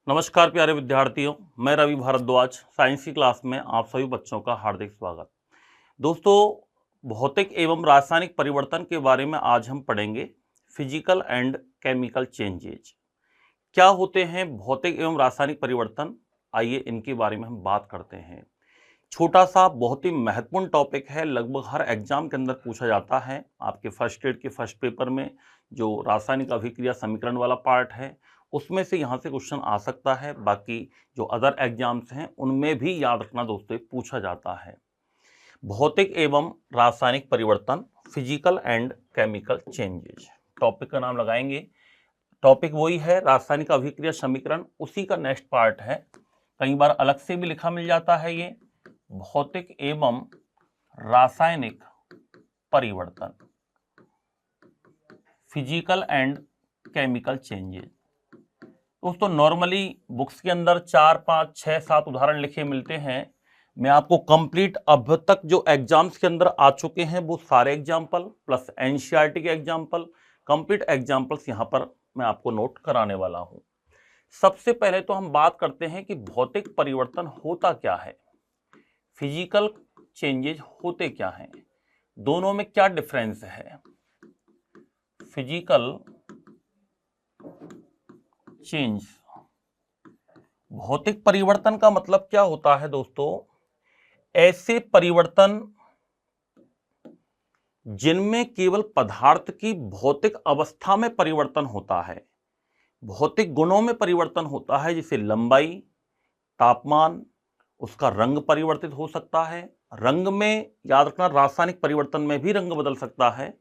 नमस्कार प्यारे विद्यार्थियों, मैं रवि भारद्वाज। साइंस की क्लास में आप सभी बच्चों का हार्दिक स्वागत। दोस्तों, भौतिक एवं रासायनिक परिवर्तन के बारे में आज हम पढ़ेंगे। फिजिकल एंड केमिकल चेंजेज क्या होते हैं, भौतिक एवं रासायनिक परिवर्तन, आइए इनके बारे में हम बात करते हैं। छोटा सा बहुत ही महत्वपूर्ण टॉपिक है, लगभग हर एग्जाम के अंदर पूछा जाता है। आपके फर्स्ट ईयर के फर्स्ट पेपर में जो रासायनिक अभिक्रिया समीकरण वाला पार्ट है उसमें से यहाँ से क्वेश्चन आ सकता है। बाकी जो अदर एग्जाम्स हैं उनमें भी याद रखना दोस्तों, पूछा जाता है। भौतिक एवं रासायनिक परिवर्तन, physical and chemical changes, topic का नाम लगाएंगे। टॉपिक वही है, रासायनिक अभिक्रिया समीकरण, उसी का नेक्स्ट पार्ट है। कई बार अलग से भी लिखा मिल जाता है ये, भौतिक एवं रासायनिक परिवर्तन, फिजिकल एंड केमिकल चेंजेज। दोस्तों, नॉर्मली बुक्स के अंदर 4, 5, 6, 7 उदाहरण लिखे मिलते हैं। मैं आपको कंप्लीट अब तक जो एग्जाम्स के अंदर आ चुके हैं वो सारे एग्जाम्पल प्लस एनसीईआरटी के एग्जाम्पल, कंप्लीट एग्जाम्पल्स यहां पर मैं आपको नोट कराने वाला हूं। सबसे पहले तो हम बात करते हैं कि भौतिक परिवर्तन होता क्या है, फिजिकल चेंजेज होते क्या हैं, दोनों में क्या डिफरेंस है। फिजिकल चेंज, भौतिक परिवर्तन का मतलब क्या होता है दोस्तों, ऐसे परिवर्तन जिनमें केवल पदार्थ की भौतिक अवस्था में परिवर्तन होता है, भौतिक गुणों में परिवर्तन होता है, जैसे लंबाई, तापमान, उसका रंग परिवर्तित हो सकता है। रंग में याद रखना, रासायनिक परिवर्तन में भी रंग बदल सकता है,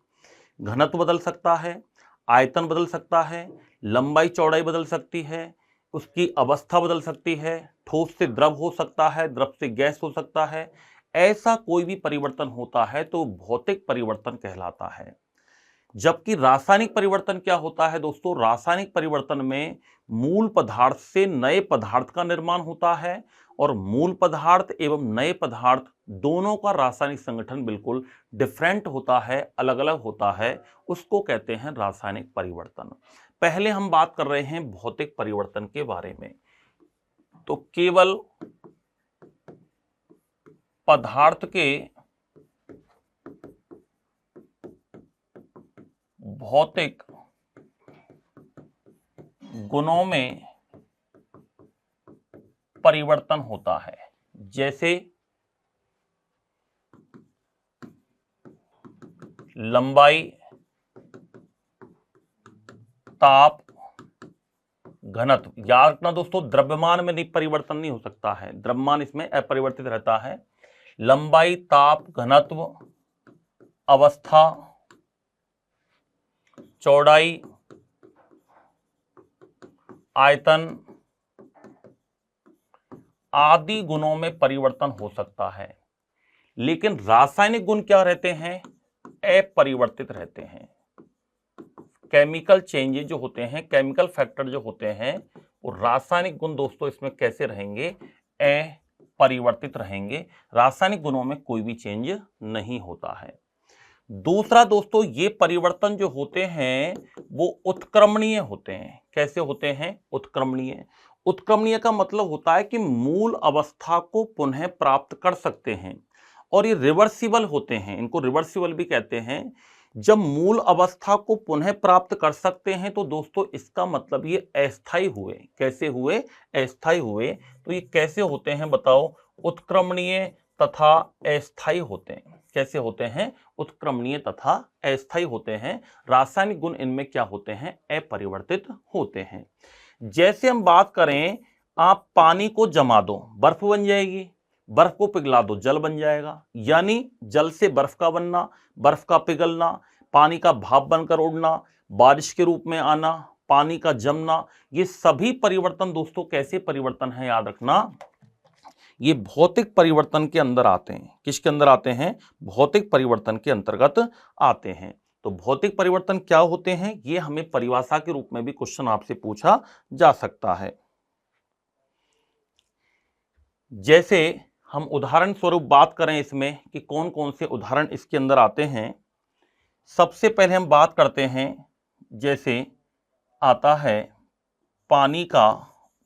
घनत्व बदल सकता है, आयतन बदल सकता है, लंबाई चौड़ाई बदल सकती है, उसकी अवस्था बदल सकती है, ठोस से द्रव हो सकता है, द्रव से गैस हो सकता है। ऐसा कोई भी परिवर्तन होता है तो भौतिक परिवर्तन कहलाता है। जबकि रासायनिक परिवर्तन क्या होता है दोस्तों, रासायनिक परिवर्तन में मूल पदार्थ से नए पदार्थ का निर्माण होता है और मूल पदार्थ एवं नए पदार्थ दोनों का रासायनिक संगठन बिल्कुल डिफरेंट होता है, अलग अलग होता है, उसको कहते हैं रासायनिक परिवर्तन। पहले हम बात कर रहे हैं भौतिक परिवर्तन के बारे में। तो केवल पदार्थ के भौतिक गुणों में परिवर्तन होता है, जैसे लंबाई, ताप, घनत्व। याद रखना दोस्तों, द्रव्यमान में नहीं परिवर्तन नहीं हो सकता है, द्रव्यमान इसमें अपरिवर्तित रहता है। लंबाई, ताप, घनत्व, अवस्था, चौड़ाई, आयतन आदि गुणों में परिवर्तन हो सकता है। लेकिन रासायनिक गुण क्या रहते हैं, अपरिवर्तित रहते हैं। केमिकल चेंजेस जो होते हैं, केमिकल फैक्टर जो होते हैं, वो रासायनिक गुण दोस्तों इसमें कैसे रहेंगे, अपरिवर्तित रहेंगे। रासायनिक गुणों में कोई भी चेंज नहीं होता है। दूसरा दोस्तों, ये परिवर्तन जो होते हैं वो उत्क्रमणीय होते हैं। कैसे होते हैं, उत्क्रमणीय। उत्क्रमणीय का मतलब होता है कि मूल अवस्था को पुनः प्राप्त कर सकते हैं और ये रिवर्सिबल होते हैं, इनको रिवर्सिबल भी कहते हैं। जब मूल अवस्था को पुनः प्राप्त कर सकते हैं तो दोस्तों इसका मतलब ये अस्थायी हुए। कैसे हुए, अस्थायी हुए। तो ये कैसे होते हैं बताओ, उत्क्रमणीय तथा अस्थायी होते हैं। कैसे होते हैं, उत्क्रमणीय तथा अस्थायी होते हैं। रासायनिक गुण इनमें क्या होते हैं, अपरिवर्तित होते हैं। जैसे हम बात करें, आप पानी को जमा दो, बर्फ बन जाएगी, बर्फ को पिघला दो, जल बन जाएगा। यानी जल से बर्फ का बनना, बर्फ का पिघलना, पानी का भाप बनकर उड़ना, बारिश के रूप में आना, पानी का जमना, ये सभी परिवर्तन दोस्तों कैसे परिवर्तन है, याद रखना, ये भौतिक परिवर्तन के अंदर आते हैं। किसके अंदर आते हैं, भौतिक परिवर्तन के अंतर्गत आते हैं। तो भौतिक परिवर्तन क्या होते हैं, ये हमें परिभाषा के रूप में भी क्वेश्चन आपसे पूछा जा सकता है। जैसे हम उदाहरण स्वरूप बात करें इसमें कि कौन कौन से उदाहरण इसके अंदर आते हैं। सबसे पहले हम बात करते हैं, जैसे आता है पानी का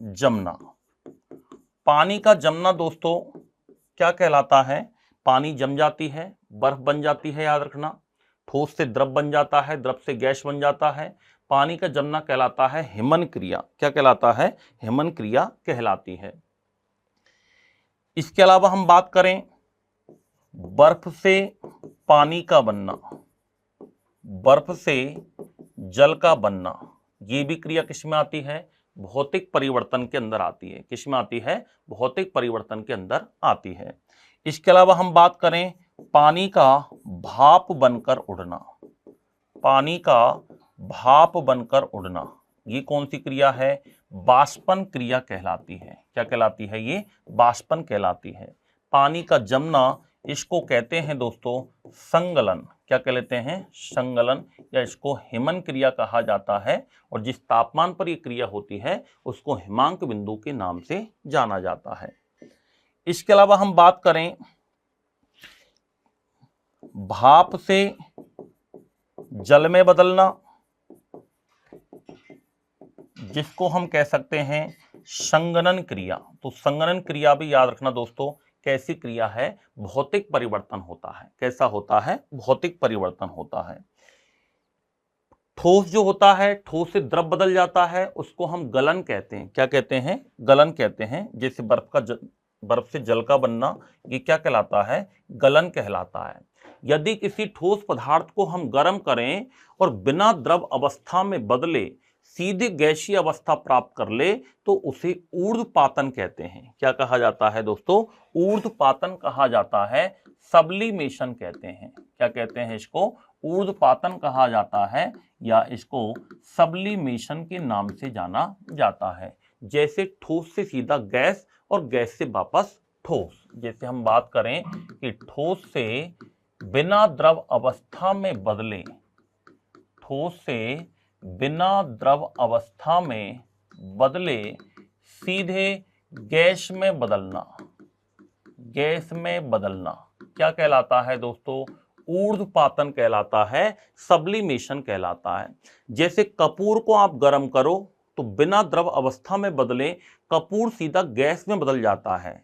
जमना। पानी का जमना दोस्तों क्या कहलाता है? पानी जम जाती है, बर्फ बन जाती है, याद रखना। ठोस से द्रव बन जाता है, द्रव से गैस बन जाता है। पानी का जमना कहलाता है हिमन क्रिया। क्या कहलाता है? हिमन क्रिया कहलाती है। इसके अलावा हम बात करें बर्फ से पानी का बनना, बर्फ से जल का बनना, ये भी क्रिया किस में आती है? भौतिक परिवर्तन के अंदर आती है। किस में आती है? भौतिक परिवर्तन के अंदर आती है। इसके अलावा हम बात करें पानी का भाप बनकर उड़ना, पानी का भाप बनकर उड़ना, ये कौन सी क्रिया है? बाष्पन क्रिया कहलाती है। क्या कहलाती है? ये बाष्पन कहलाती है। पानी का जमना, इसको कहते हैं दोस्तों संगलन। क्या कह लेते हैं? संगलन, या इसको हिमन क्रिया कहा जाता है। और जिस तापमान पर यह क्रिया होती है उसको हिमांक बिंदु के नाम से जाना जाता है। इसके अलावा हम बात करें भाप से जल में बदलना, जिसको हम कह सकते हैं संगनन क्रिया। तो संगनन क्रिया भी याद रखना दोस्तों कैसी क्रिया है? भौतिक परिवर्तन होता है। कैसा होता है? भौतिक परिवर्तन होता है। ठोस जो होता है, ठोस से द्रव बदल जाता है, उसको हम गलन कहते हैं। क्या कहते हैं? गलन कहते हैं। जैसे बर्फ से जल का बनना, ये क्या कहलाता है? गलन कहलाता है। यदि किसी ठोस पदार्थ को हम गर्म करें और बिना द्रव अवस्था में बदले सीधे गैसीय अवस्था प्राप्त कर ले तो उसे ऊर्ध्वपातन कहते हैं। क्या कहा जाता है दोस्तों? ऊर्ध्वपातन कहा जाता है, सब्लिमेशन कहते हैं। क्या कहते हैं इसको? ऊर्ध्वपातन कहा जाता है, या इसको सब्लिमेशन के नाम से जाना जाता है। जैसे ठोस से सीधा गैस और गैस से वापस ठोस। जैसे हम बात करें कि ठोस से बिना द्रव अवस्था में बदले, ठोस से बिना द्रव अवस्था में बदले सीधे गैस में बदलना, गैस में बदलना क्या कहलाता है दोस्तों? ऊर्ध्वपातन कहलाता है, सब्लिमेशन कहलाता है। जैसे कपूर को आप गर्म करो तो बिना द्रव अवस्था में बदले कपूर सीधा गैस में बदल जाता है।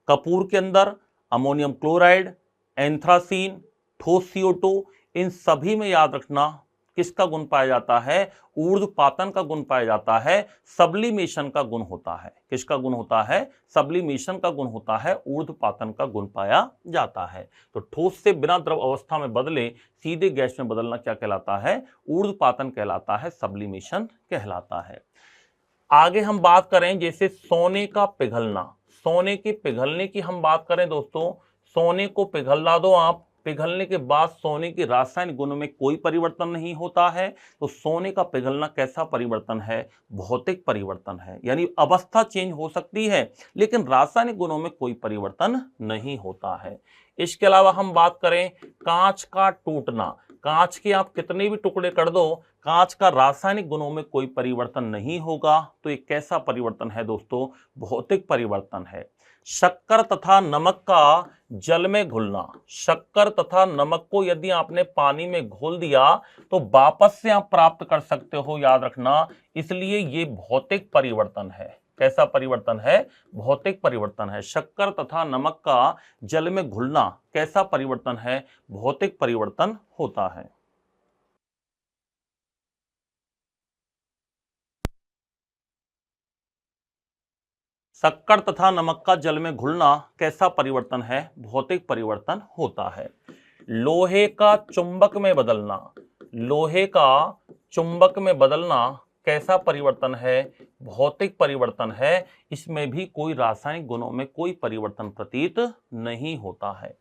कपूर के अंदर अमोनियम क्लोराइड, एंथ्रासीन, ठोस CO2, इन सभी में याद रखना किसका गुण पाया जाता है? ऊर्ध्वपातन का गुण पाया जाता है, सब्लिमेशन का गुण होता है। किसका गुण होता है? सब्लिमेशन का गुण होता है, ऊर्ध्वपातन का गुण पाया जाता है। तो ठोस से बिना द्रव अवस्था में बदले सीधे गैस में बदलना क्या कहलाता है? ऊर्ध्वपातन कहलाता है, सब्लिमेशन कहलाता है। आगे हम बात करें जैसे सोने का पिघलना। सोने के पिघलने की हम बात करें दोस्तों, सोने को पिघला दो आप, पिघलने के बाद सोने के रासायनिक गुणों में कोई परिवर्तन नहीं होता है। तो सोने का पिघलना कैसा परिवर्तन है? भौतिक परिवर्तन है। यानी अवस्था चेंज हो सकती है लेकिन रासायनिक गुणों में कोई परिवर्तन नहीं होता है। इसके अलावा हम बात करें कांच का टूटना। कांच के आप कितने भी टुकड़े कर दो, कांच का रासायनिक गुणों में कोई परिवर्तन नहीं होगा। तो ये कैसा परिवर्तन है दोस्तों? भौतिक परिवर्तन है। शक्कर तथा नमक का जल में घुलना। शक्कर तथा नमक को यदि आपने पानी में घोल दिया तो वापस से आप प्राप्त कर सकते हो, याद रखना। इसलिए ये भौतिक परिवर्तन है। कैसा परिवर्तन है? भौतिक परिवर्तन है। शक्कर तथा नमक का जल में घुलना कैसा परिवर्तन है? भौतिक परिवर्तन होता है। शक्कर तथा नमक का जल में घुलना कैसा परिवर्तन है? भौतिक परिवर्तन होता है। लोहे का चुंबक में बदलना। लोहे का चुंबक में बदलना कैसा परिवर्तन है? भौतिक परिवर्तन है। इसमें भी कोई रासायनिक गुणों में कोई परिवर्तन प्रतीत नहीं होता है।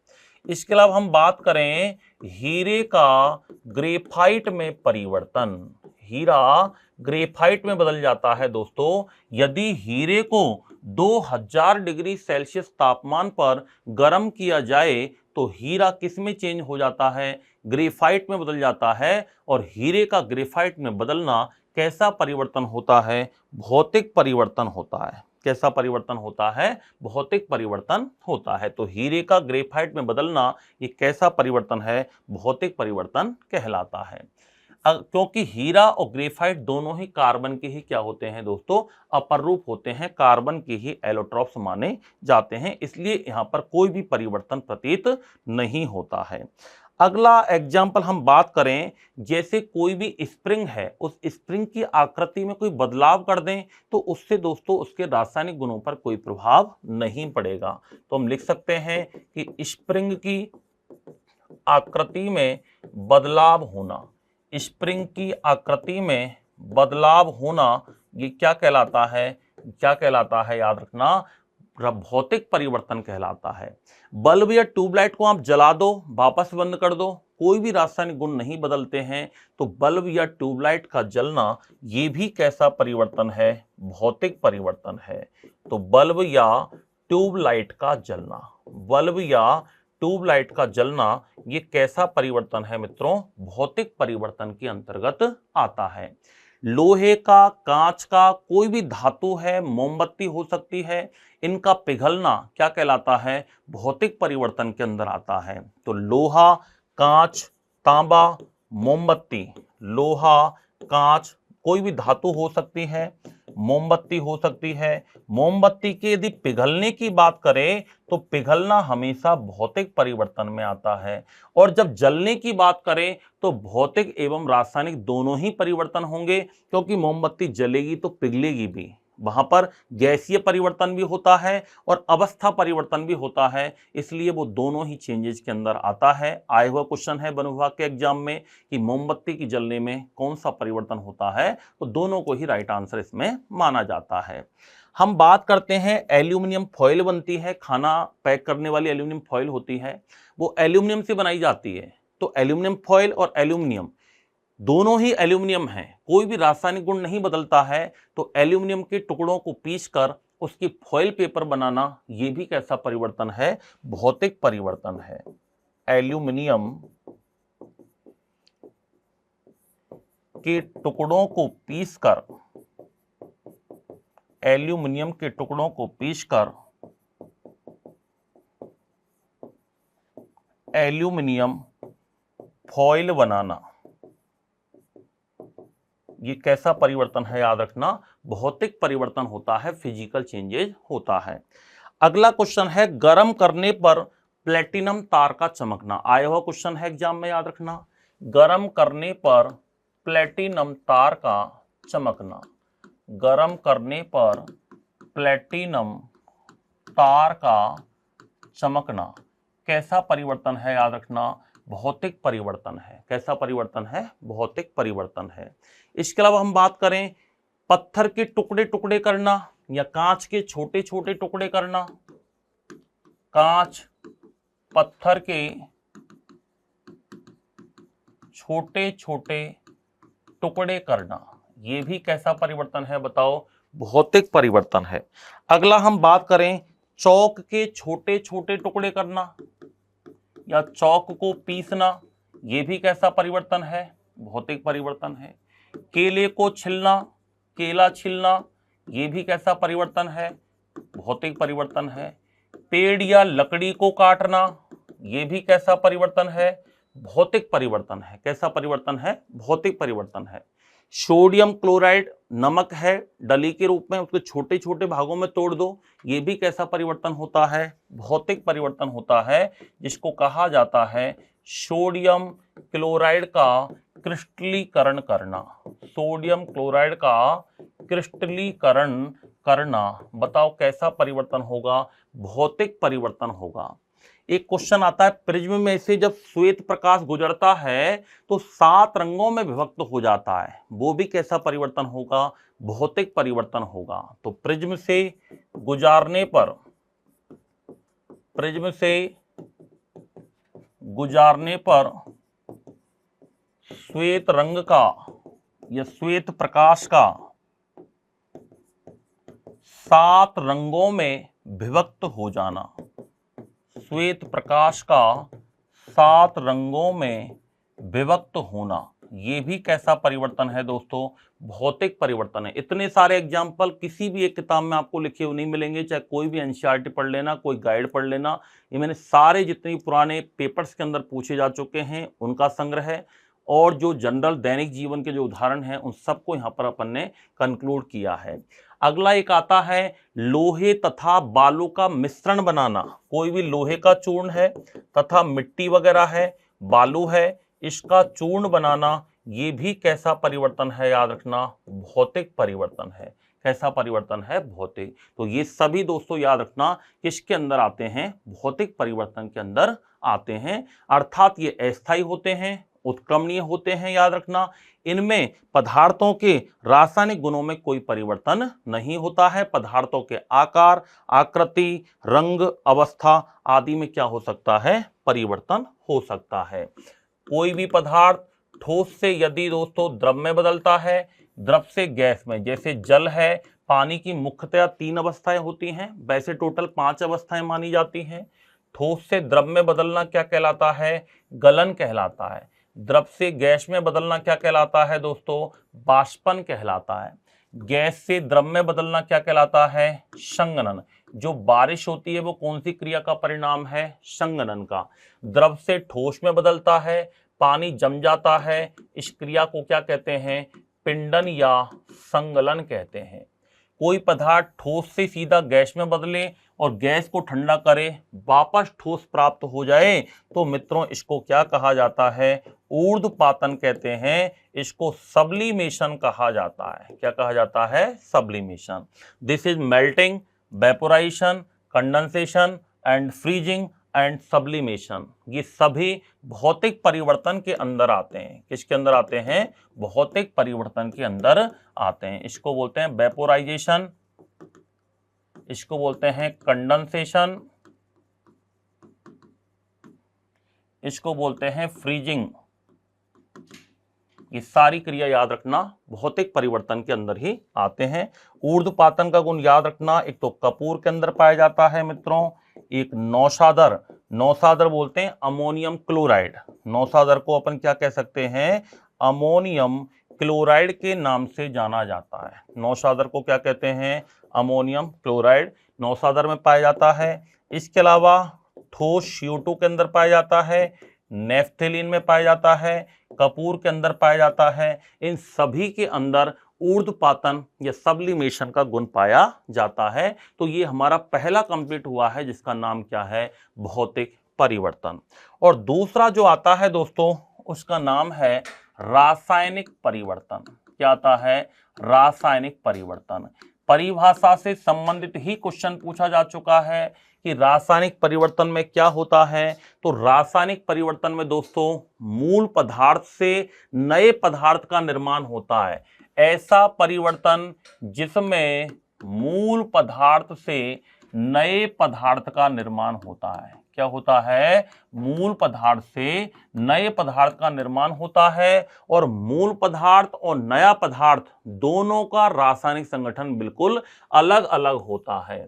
इसके अलावा हम बात करें हीरे का ग्रेफाइट में परिवर्तन। हीरा ग्रेफाइट में बदल जाता है दोस्तों। यदि हीरे को 2000 डिग्री सेल्सियस तापमान पर गर्म किया जाए तो हीरा किस में चेंज हो जाता है? ग्रेफाइट में बदल जाता है। और हीरे का ग्रेफाइट में बदलना कैसा परिवर्तन होता है? भौतिक परिवर्तन होता है। कैसा परिवर्तन होता है? भौतिक परिवर्तन होता है। तो हीरे का ग्रेफाइट में बदलना ये कैसा परिवर्तन है? भौतिक परिवर्तन कहलाता है। क्योंकि हीरा और ग्रेफाइट दोनों ही कार्बन के ही क्या होते हैं दोस्तों, अपर रूप होते हैं, कार्बन के ही एलोट्रॉप्स माने जाते हैं, इसलिए यहां पर कोई भी परिवर्तन प्रतीत नहीं होता है। अगला एग्जाम्पल हम बात करें, जैसे कोई भी स्प्रिंग है, उस स्प्रिंग की आकृति में कोई बदलाव कर दें तो उससे दोस्तों उसके रासायनिक गुणों पर कोई प्रभाव नहीं पड़ेगा। तो हम लिख सकते हैं कि स्प्रिंग की आकृति में बदलाव होना, स्प्रिंग की आकृति में बदलाव होना, ये क्या कहलाता है, क्या कहलाता है, याद रखना, भौतिक परिवर्तन कहलाता है। बल्ब या ट्यूबलाइट को आप जला दो, वापस बंद कर दो, कोई भी रासायनिक गुण नहीं बदलते हैं, तो बल्ब या ट्यूबलाइट का जलना ये भी कैसा परिवर्तन है, भौतिक परिवर्तन है। तो बल्ब या ट्यूबलाइट का जलना, बल्ब या ट्यूबलाइट का जलना ये कैसा परिवर्तन है मित्रों, भौतिक परिवर्तन के अंतर्गत आता है। लोहे का, कांच का, कोई भी धातु है, मोमबत्ती हो सकती है, इनका पिघलना क्या कहलाता है, भौतिक परिवर्तन के अंदर आता है। तो लोहा, कांच, तांबा, मोमबत्ती, लोहा, कांच, कोई भी धातु हो सकती है, मोमबत्ती हो सकती है। मोमबत्ती के यदि पिघलने की बात करें तो पिघलना हमेशा भौतिक परिवर्तन में आता है, और जब जलने की बात करें तो भौतिक एवं रासायनिक दोनों ही परिवर्तन होंगे, क्योंकि मोमबत्ती जलेगी तो पिघलेगी भी, वहां पर गैसीय परिवर्तन भी होता है और अवस्था परिवर्तन भी होता है, इसलिए वो दोनों ही चेंजेस के अंदर आता है। आया हुआ क्वेश्चन है वन विभाग के एग्जाम में कि मोमबत्ती की जलने में कौन सा परिवर्तन होता है, तो दोनों को ही राइट आंसर इसमें माना जाता है। हम बात करते हैं, एल्यूमिनियम फॉइल बनती है, खाना पैक करने वाली एल्यूमिनियम फॉइल होती है, वो एल्यूमिनियम से बनाई जाती है। तो एल्यूमिनियम फॉइल और एल्यूमिनियम दोनों ही एल्यूमिनियम हैं, कोई भी रासायनिक गुण नहीं बदलता है, तो एल्यूमिनियम के टुकड़ों को पीसकर उसकी फॉइल पेपर बनाना ये भी कैसा परिवर्तन है, भौतिक परिवर्तन है। एल्यूमिनियम के टुकड़ों को पीसकर, एल्यूमिनियम के टुकड़ों को पीसकर एल्यूमिनियम फॉइल बनाना, ये कैसा परिवर्तन है, याद रखना, भौतिक परिवर्तन होता है, फिजिकल चेंजेस होता है। अगला क्वेश्चन है, गर्म करने पर प्लेटिनम तार का चमकना। आया हुआ क्वेश्चन है एग्जाम में, याद रखना, गर्म करने पर प्लेटिनम तार का चमकना, गर्म करने पर प्लेटिनम तार का चमकना कैसा परिवर्तन है, याद रखना, भौतिक परिवर्तन है। कैसा परिवर्तन है, भौतिक परिवर्तन है। इसके अलावा हम बात करें, पत्थर के टुकड़े टुकड़े करना या कांच के छोटे छोटे टुकड़े करना, कांच पत्थर के छोटे छोटे टुकड़े करना, यह भी कैसा परिवर्तन है, बताओ, भौतिक परिवर्तन है। अगला हम बात करें, चौक के छोटे छोटे टुकड़े करना या चौक को पीसना, यह भी कैसा परिवर्तन है, भौतिक परिवर्तन है। केले को छिलना, केला छिलना, यह भी कैसा परिवर्तन है, भौतिक परिवर्तन है। पेड़ या लकड़ी को काटना, यह भी कैसा परिवर्तन है, भौतिक परिवर्तन है। कैसा परिवर्तन है, भौतिक परिवर्तन है। सोडियम क्लोराइड नमक है, डली के रूप में, उसके छोटे छोटे भागों में तोड़ दो, ये भी कैसा परिवर्तन होता है, भौतिक परिवर्तन होता है, जिसको कहा जाता है सोडियम क्लोराइड का क्रिस्टलीकरण करना। सोडियम क्लोराइड का क्रिस्टलीकरण करना, बताओ कैसा परिवर्तन होगा, भौतिक परिवर्तन होगा। एक क्वेश्चन आता है, प्रिज्म में से जब श्वेत प्रकाश गुजरता है तो 7 रंगों में विभक्त हो जाता है, वो भी कैसा परिवर्तन होगा, भौतिक परिवर्तन होगा। तो प्रिज्म से गुजारने पर, प्रिज्म से गुजारने पर श्वेत रंग का या श्वेत प्रकाश का 7 रंगों में विभक्त हो जाना, श्वेत प्रकाश का 7 रंगों में विभक्त होना, ये भी कैसा परिवर्तन है दोस्तों, भौतिक परिवर्तन है। इतने सारे एग्जाम्पल किसी भी एक किताब में आपको लिखे हुए नहीं मिलेंगे, चाहे कोई भी एनसीईआरटी पढ़ लेना, कोई गाइड पढ़ लेना, ये मैंने सारे जितने पुराने पेपर्स के अंदर पूछे जा चुके हैं उनका संग्रह है, और जो जनरल दैनिक जीवन के जो उदाहरण हैं उन सबको यहाँ पर अपन ने कंक्लूड किया है। अगला एक आता है लोहे तथा बालू का मिश्रण बनाना। कोई भी लोहे का चूर्ण है तथा मिट्टी वगैरह है, बालू है, इसका चूर्ण बनाना, ये भी कैसा परिवर्तन है? याद रखना, भौतिक परिवर्तन है। कैसा परिवर्तन है? भौतिक। तो ये सभी दोस्तों याद रखना किसके अंदर आते हैं? भौतिक परिवर्तन के अंदर आते हैं। अर्थात ये अस्थायी होते हैं, उत्क्रमणीय होते हैं। याद रखना, इनमें पदार्थों के रासायनिक गुणों में कोई परिवर्तन नहीं होता है। पदार्थों के आकार, आकृति, रंग, अवस्था आदि में क्या हो सकता है? परिवर्तन हो सकता है। कोई भी पदार्थ ठोस से यदि दोस्तों द्रव में बदलता है, द्रव से गैस में, जैसे जल है, पानी की मुख्यतः 3 अवस्थाएं होती हैं, वैसे टोटल 5 अवस्थाएं मानी जाती हैं। ठोस से द्रव में बदलना क्या कहलाता है? गलन कहलाता है। द्रव से गैस में बदलना क्या कहलाता है दोस्तों? बाष्पन कहलाता है। गैस से द्रव में बदलना क्या कहलाता है? संघनन। जो बारिश होती है वो कौन सी क्रिया का परिणाम है? संघनन का। द्रव से ठोस में बदलता है, पानी जम जाता है, इस क्रिया को क्या कहते हैं? पिंडन या संगलन कहते हैं। कोई पदार्थ ठोस से सीधा गैस में बदले और गैस को ठंडा करे, वापस ठोस प्राप्त हो जाए, तो मित्रों इसको क्या कहा जाता है? ऊर्ध्वपातन कहते हैं। इसको सब्लिमेशन कहा जाता है। क्या कहा जाता है? Sublimation. This is melting, vaporisation, condensation and freezing and sublimation. ये सभी भौतिक परिवर्तन के अंदर आते हैं। किसके अंदर आते हैं? भौतिक परिवर्तन के अंदर आते हैं। इसको बोलते हैं वेपोराइजेशन, इसको बोलते हैं कंडेंसेशन, इसको बोलते हैं फ्रीजिंग। ये सारी क्रिया याद रखना भौतिक परिवर्तन के अंदर ही आते हैं। ऊर्ध्वपातन का गुण याद रखना, एक तो कपूर के अंदर पाया जाता है मित्रों, एक नौसादर, नौसादर बोलते हैं अमोनियम क्लोराइड। नौसादर को अपन क्या कह सकते हैं? अमोनियम क्लोराइड के नाम से जाना जाता है। नौसादर को क्या कहते हैं? अमोनियम क्लोराइड नौसादर में पाया जाता है। इसके अलावा ठोस CO2 के अंदर पाया जाता है, नेफ्थेलिन में पाया जाता है, कपूर के अंदर पाया जाता है। इन सभी के अंदर ऊर्ध्वपातन या सब्लिमेशन का गुण पाया जाता है। तो ये हमारा पहला कंप्लीट हुआ है जिसका नाम क्या है? भौतिक परिवर्तन। और दूसरा जो आता है दोस्तों उसका नाम है रासायनिक परिवर्तन। क्या आता है? रासायनिक परिवर्तन। परिभाषा से संबंधित ही क्वेश्चन पूछा जा चुका है कि रासायनिक परिवर्तन में क्या होता है। तो रासायनिक परिवर्तन में दोस्तों मूल पदार्थ से नए पदार्थ का निर्माण होता है। ऐसा परिवर्तन जिसमें मूल पदार्थ से नए पदार्थ का निर्माण होता है। क्या होता है? मूल पदार्थ से नए पदार्थ का निर्माण होता है। और मूल पदार्थ और नया पदार्थ दोनों का रासायनिक संगठन बिल्कुल अलग अलग होता है।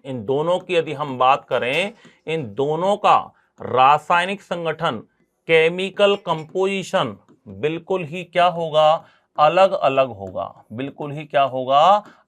इन दोनों की यदि हम बात करें, इन दोनों का रासायनिक संगठन, केमिकल कंपोजिशन बिल्कुल ही क्या होगा? अलग अलग होगा। बिल्कुल ही क्या होगा?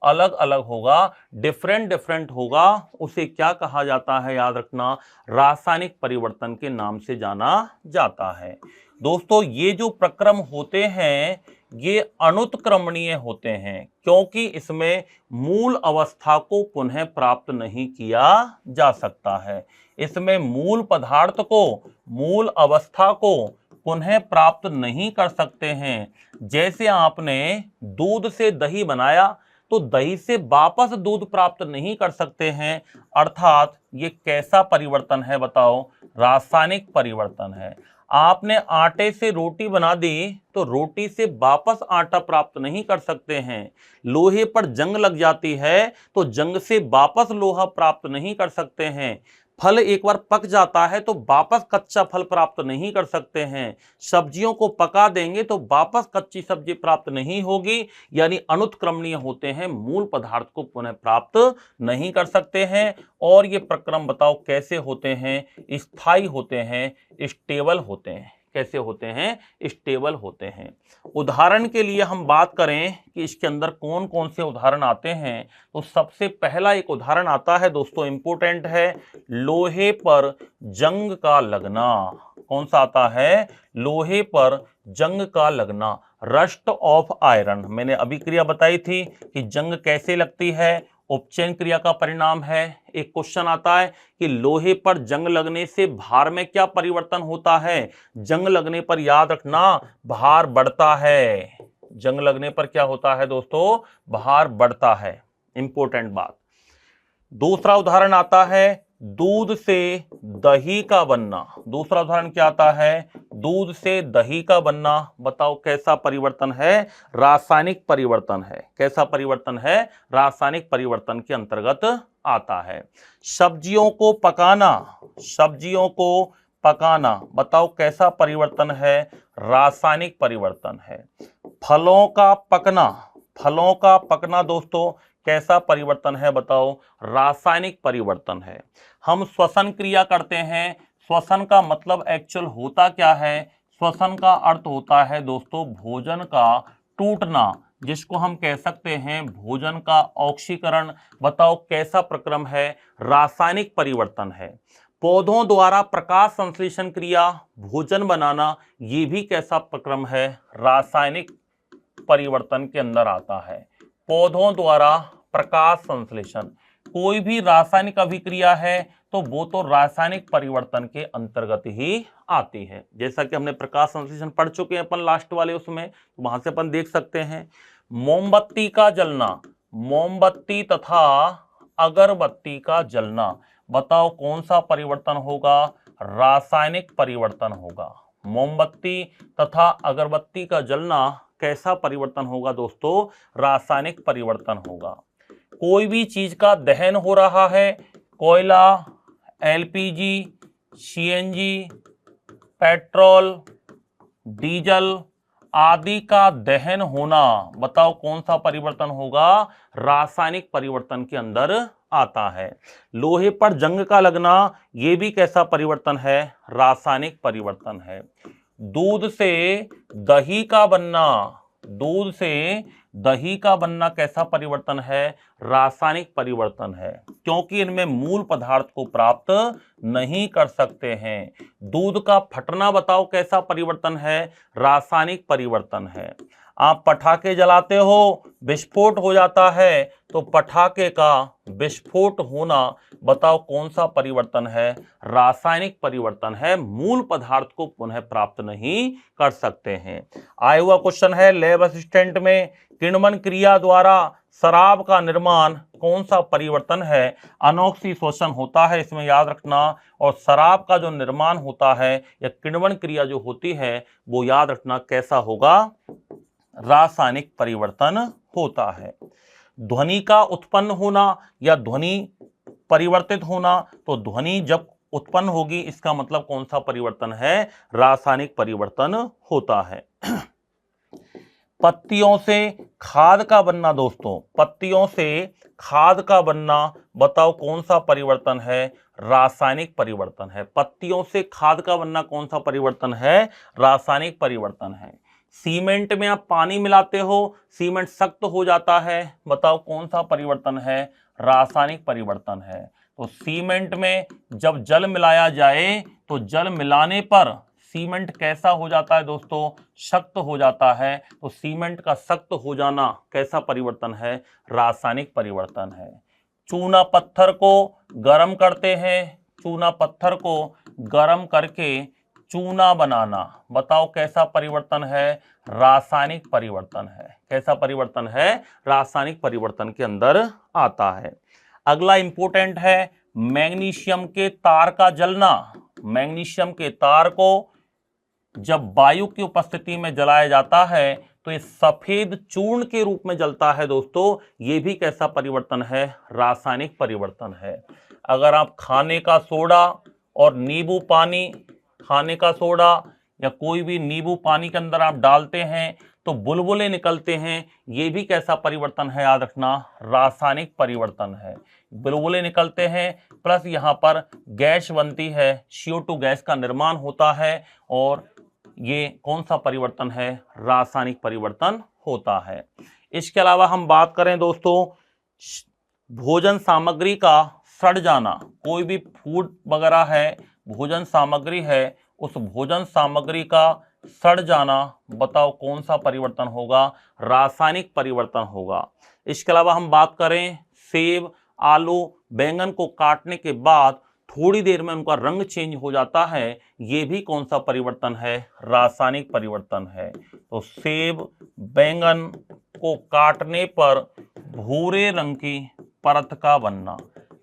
अलग अलग होगा, डिफरेंट डिफरेंट होगा। उसे क्या कहा जाता है? याद रखना, रासायनिक परिवर्तन के नाम से जाना जाता है। दोस्तों ये जो प्रक्रम होते हैं ये अनुत्क्रमणीय होते हैं, क्योंकि इसमें मूल अवस्था को पुनः प्राप्त नहीं किया जा सकता है। इसमें मूल पदार्थ को, मूल अवस्था को पुनः प्राप्त नहीं कर सकते हैं। जैसे आपने दूध से दही बनाया तो दही से वापस दूध प्राप्त नहीं कर सकते हैं। अर्थात ये कैसा परिवर्तन है बताओ? रासायनिक परिवर्तन है। आपने आटे से रोटी बना दी तो रोटी से वापस आटा प्राप्त नहीं कर सकते हैं। लोहे पर जंग लग जाती है तो जंग से वापस लोहा प्राप्त नहीं कर सकते हैं। फल एक बार पक जाता है तो वापस कच्चा फल प्राप्त नहीं कर सकते हैं। सब्जियों को पका देंगे तो वापस कच्ची सब्जी प्राप्त नहीं होगी, यानी अनुत्क्रमणीय होते हैं, मूल पदार्थ को पुनः प्राप्त नहीं कर सकते हैं। और ये प्रक्रम बताओ कैसे होते हैं? स्थायी होते हैं, स्टेबल होते हैं। कैसे होते हैं? स्टेबल होते हैं। उदाहरण के लिए हम बात करें कि इसके अंदर कौन कौन से उदाहरण आते हैं, तो सबसे पहला एक उदाहरण आता है दोस्तों, इंपॉर्टेंट है, लोहे पर जंग का लगना। कौन सा आता है? लोहे पर जंग का लगना, रस्ट ऑफ आयरन। मैंने अभी क्रिया बताई थी कि जंग कैसे लगती है, उपचयन क्रिया का परिणाम है। एक क्वेश्चन आता है कि लोहे पर जंग लगने से भार में क्या परिवर्तन होता है? जंग लगने पर याद रखना भार बढ़ता है। जंग लगने पर क्या होता है दोस्तों? भार बढ़ता है। इंपॉर्टेंट बात। दूसरा उदाहरण आता है दूध से दही का बनना। दूसरा उदाहरण क्या आता है? दूध से दही का बनना। बताओ कैसा परिवर्तन है? रासायनिक परिवर्तन है। कैसा परिवर्तन है? रासायनिक परिवर्तन के अंतर्गत आता है। सब्जियों को पकाना, सब्जियों को पकाना, बताओ कैसा परिवर्तन है? रासायनिक परिवर्तन है। फलों का पकना, फलों का पकना दोस्तों कैसा परिवर्तन है? बताओ रासायनिक परिवर्तन है। हम श्वसन क्रिया करते हैं, श्वसन का मतलब एक्चुअल होता क्या है? श्वसन का अर्थ होता है दोस्तों भोजन का टूटना, जिसको हम कह सकते हैं भोजन का ऑक्सीकरण। बताओ कैसा प्रक्रम है? रासायनिक परिवर्तन है। पौधों द्वारा प्रकाश संश्लेषण क्रिया, भोजन बनाना, ये भी कैसा प्रक्रम है? रासायनिक परिवर्तन के अंदर आता है। पौधों द्वारा प्रकाश संश्लेषण, कोई भी रासायनिक अभिक्रिया है तो वो तो रासायनिक परिवर्तन के अंतर्गत ही आती है। जैसा कि हमने प्रकाश संश्लेषण पढ़ चुके हैं अपन लास्ट वाले उसमें, तो वहां से अपन देख सकते हैं। मोमबत्ती का जलना, मोमबत्ती तथा अगरबत्ती का जलना, बताओ कौन सा परिवर्तन होगा? रासायनिक परिवर्तन होगा। मोमबत्ती तथा अगरबत्ती का जलना कैसा परिवर्तन होगा दोस्तों? रासायनिक परिवर्तन होगा। कोई भी चीज का दहन हो रहा है, कोयला, एलपीजी, सीएनजी, पेट्रोल, डीजल आदि का दहन होना, बताओ कौन सा परिवर्तन होगा? रासायनिक परिवर्तन के अंदर आता है। लोहे पर जंग का लगना, यह भी कैसा परिवर्तन है? रासायनिक परिवर्तन है। दूध से दही का बनना, दूध से दही का बनना कैसा परिवर्तन है? रासायनिक परिवर्तन है, क्योंकि इनमें मूल पदार्थ को प्राप्त नहीं कर सकते हैं। दूध का फटना, बताओ कैसा परिवर्तन है? रासायनिक परिवर्तन है। आप पटाखे जलाते हो, विस्फोट हो जाता है, तो पटाखे का विस्फोट होना, बताओ कौन सा परिवर्तन है? रासायनिक परिवर्तन है। मूल पदार्थ को पुनः प्राप्त नहीं कर सकते हैं। आया हुआ क्वेश्चन है लैब असिस्टेंट में, किण्वन क्रिया द्वारा शराब का निर्माण कौन सा परिवर्तन है? अनोक्सी शोषण होता है, इसमें याद रखना। और शराब का जो निर्माण होता है या किण्वन क्रिया जो होती है वो याद रखना कैसा होगा? रासायनिक परिवर्तन होता है। ध्वनि का उत्पन्न होना या ध्वनि परिवर्तित होना, तो ध्वनि जब उत्पन्न होगी इसका मतलब कौन सा परिवर्तन है? रासायनिक परिवर्तन होता है। पत्तियों से खाद का बनना दोस्तों, पत्तियों से खाद का बनना, बताओ कौन सा परिवर्तन है? रासायनिक परिवर्तन है। पत्तियों से खाद का बनना कौन सा परिवर्तन है? रासायनिक परिवर्तन है। सीमेंट में आप पानी मिलाते हो, सीमेंट सख्त हो जाता है, बताओ कौन सा परिवर्तन है? रासायनिक परिवर्तन है। तो सीमेंट में जब जल मिलाया जाए तो जल मिलाने पर सीमेंट कैसा हो जाता है दोस्तों? सख्त हो जाता है। तो सीमेंट का सख्त हो जाना कैसा परिवर्तन है? रासायनिक परिवर्तन है। चूना पत्थर को गर्म करते हैं, चूना पत्थर को गर्म करके चूना बनाना, बताओ कैसा परिवर्तन है? रासायनिक परिवर्तन है। कैसा परिवर्तन है? रासायनिक परिवर्तन के अंदर आता है। अगला इंपॉर्टेंट है मैग्नीशियम के तार का जलना। मैग्नीशियम के तार को जब वायु की उपस्थिति में जलाया जाता है तो ये सफेद चूर्ण के रूप में जलता है दोस्तों। ये भी कैसा परिवर्तन है? रासायनिक परिवर्तन है। अगर आप खाने का सोडा और नींबू पानी, खाने का सोडा या कोई भी नींबू पानी के अंदर आप डालते हैं तो बुलबुले निकलते हैं, ये भी कैसा परिवर्तन है? याद रखना रासायनिक परिवर्तन है। बुलबुले निकलते हैं प्लस यहाँ पर गैस बनती है, CO2 गैस का निर्माण होता है, और ये कौन सा परिवर्तन है? रासायनिक परिवर्तन होता है। इसके अलावा हम बात करें दोस्तों भोजन सामग्री का सड़ जाना, कोई भी फूड वगैरह है, भोजन सामग्री है, उस भोजन सामग्री का सड़ जाना, बताओ कौन सा परिवर्तन होगा? रासायनिक परिवर्तन होगा। इसके अलावा हम बात करें सेब, आलू, बैंगन को काटने के बाद थोड़ी देर में उनका रंग चेंज हो जाता है, ये भी कौन सा परिवर्तन है? रासायनिक परिवर्तन है। तो सेब, बैंगन को काटने पर भूरे रंग की परत का बनना,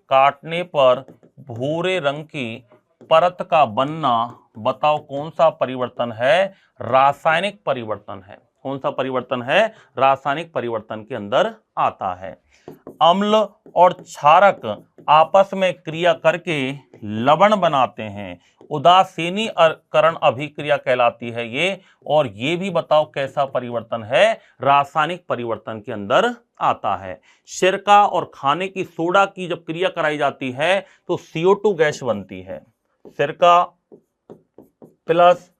काटने पर भूरे रंग की परत का बनना, बताओ कौन सा परिवर्तन है? रासायनिक परिवर्तन है। कौन सा परिवर्तन है? रासायनिक परिवर्तन के अंदर आता है। अम्ल और क्षारक आपस में क्रिया करके लवण बनाते हैं, उदासीनीकरण अभिक्रिया कहलाती है ये। और ये भी बताओ कैसा परिवर्तन है? रासायनिक परिवर्तन के अंदर आता है। सिरका और खाने की सोडा की जब क्रिया कराई जाती है तो CO2 गैस बनती है। सिरका प्लस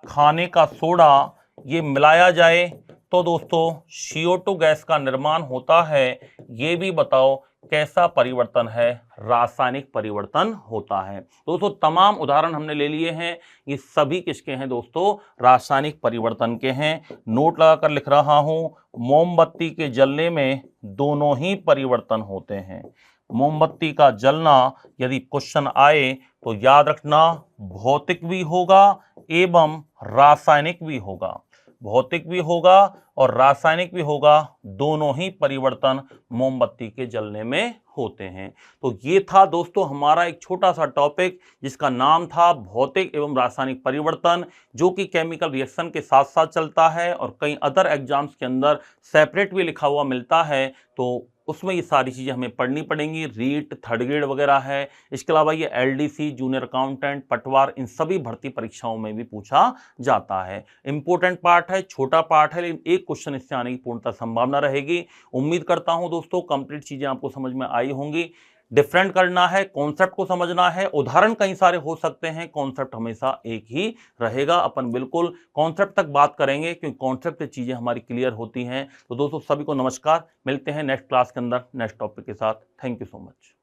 खाने का सोडा ये मिलाया जाए तो दोस्तों CO2 गैस का निर्माण होता है। ये भी बताओ कैसा परिवर्तन है? रासायनिक परिवर्तन होता है। दोस्तों तमाम उदाहरण हमने ले लिए हैं, ये सभी किसके हैं दोस्तों? रासायनिक परिवर्तन के हैं। नोट लगाकर लिख रहा हूं, मोमबत्ती के जलने में दोनों ही परिवर्तन होते हैं। मोमबत्ती का जलना यदि क्वेश्चन आए तो याद रखना भौतिक भी होगा एवं रासायनिक भी होगा। भौतिक भी होगा और रासायनिक भी होगा, दोनों ही परिवर्तन मोमबत्ती के जलने में होते हैं। तो ये था दोस्तों हमारा एक छोटा सा टॉपिक जिसका नाम था भौतिक एवं रासायनिक परिवर्तन, जो कि केमिकल रिएक्शन के साथ साथ चलता है और कई अदर एग्जाम्स के अंदर सेपरेट भी लिखा हुआ मिलता है। तो उसमें ये सारी चीज़ें हमें पढ़नी पड़ेंगी। रीट, थर्ड ग्रेड वगैरह है। इसके अलावा ये LDC, जूनियर अकाउंटेंट, पटवार, इन सभी भर्ती परीक्षाओं में भी पूछा जाता है। इंपॉर्टेंट पार्ट है, छोटा पार्ट है, लेकिन एक क्वेश्चन इससे आने की पूर्णतः संभावना रहेगी। उम्मीद करता हूं दोस्तों कंप्लीट चीजें आपको समझ में आई होंगी। डिफरेंट करना है, कॉन्सेप्ट को समझना है। उदाहरण कई सारे हो सकते हैं, कॉन्सेप्ट हमेशा एक ही रहेगा। अपन बिल्कुल कॉन्सेप्ट तक बात करेंगे क्योंकि कॉन्सेप्ट से चीजें हमारी क्लियर होती हैं। तो दोस्तों सभी को नमस्कार, मिलते हैं नेक्स्ट क्लास के अंदर नेक्स्ट टॉपिक के साथ। Thank you so much.